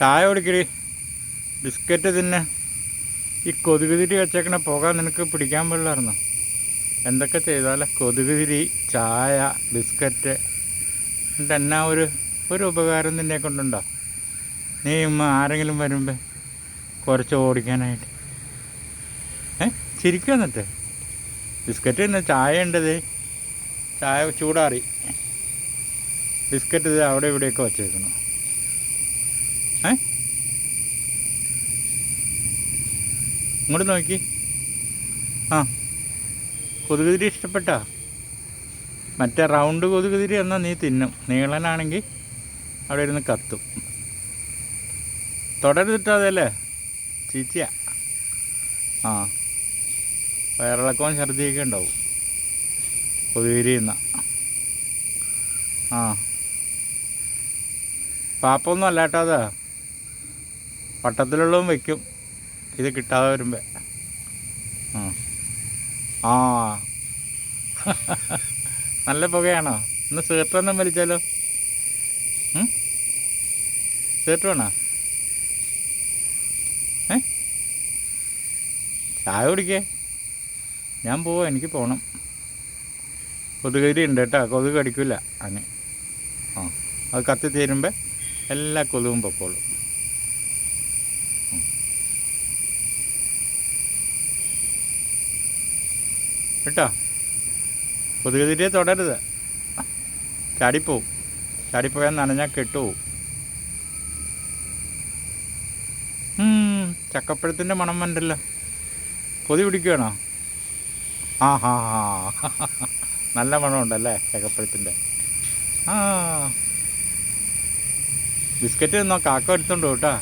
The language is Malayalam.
ചായ കുടിക്കടി, ബിസ്ക്കറ്റ് തിന്നെ. ഈ കൊതുകുതിരി വെച്ചേക്കണ പോകാൻ നിനക്ക് പിടിക്കാൻ പാടില്ലായിരുന്നോ? എന്തൊക്കെ ചെയ്താലേ കൊതുകുതിരി, ചായ, ബിസ്ക്കറ്റ് എന്നിട്ട് എന്നാ ഒരു ഉപകാരം നിന്നെ കൊണ്ടുണ്ടോ? നീ ആരെങ്കിലും വരുമ്പോൾ കുറച്ച് ഓടിക്കാനായിട്ട് ചിരിക്കുക. എന്നിട്ട് ബിസ്ക്കറ്റ് തന്നെ, ചായ ഉണ്ടത്, ചായ ചൂടാറി, ബിസ്ക്കറ്റ് ഇത് അവിടെ ഇവിടെയൊക്കെ വച്ചേക്കുന്നു. ഇങ്ങോട്ട് നോക്കി. ആ, കൊതുകുതിരി ഇഷ്ടപ്പെട്ടോ? മറ്റേ റൗണ്ട് കൊതുകുതിരി എന്നാൽ നീ തിന്നും, നീളനാണെങ്കിൽ അവിടെ ഇരുന്ന് കത്തും. തുടരുതിട്ടോ അതല്ലേ, ചീച്ചയാ. ആ, വയറിളക്കവും ഛർദിയൊക്കെ ഉണ്ടാവും കൊതുകുതിരി തിന്നാ. ആ, പാപ്പൊന്നും അല്ല കേട്ടോ, അതാ വട്ടത്തിലുള്ളതും വയ്ക്കും ഇത് കിട്ടാതെ വരുമ്പോൾ. ആ നല്ല പുകയാണോ? ഇന്ന് സിഗരറ്റൊന്നും വലിച്ചാലോ? സിഗരറ്റ് വേണോ? ചായ കുടിക്കേ, ഞാൻ പോവാം, എനിക്ക് പോകണം. കൊതുകുതിരി ഉണ്ട് കേട്ടോ, കൊതുക് കടിക്കില്ല അങ്ങനെ. ആ, അത് കത്തി തീരുമ്പോൾ എല്ലാ കൊതുകും പൊക്കോളും. കേട്ടോ, കൊതുകുതിരിയെ തുടരുത്, ചാടിപ്പോവും. ചാടിപ്പോയാൽ നനഞ്ഞാൽ കെട്ടുപോവും. ചക്കപ്പഴത്തിൻ്റെ മണം വണ്ടല്ലോ, കൊതി പിടിക്കുകയാണോ? ആ ഹാ ഹാ നല്ല മണമുണ്ടല്ലേ ചക്കപ്പഴത്തിൻ്റെ. ആ, ബിസ്ക്കറ്റ് തിന്നോ, കാക്ക എടുത്തോണ്ട് കേട്ടോ.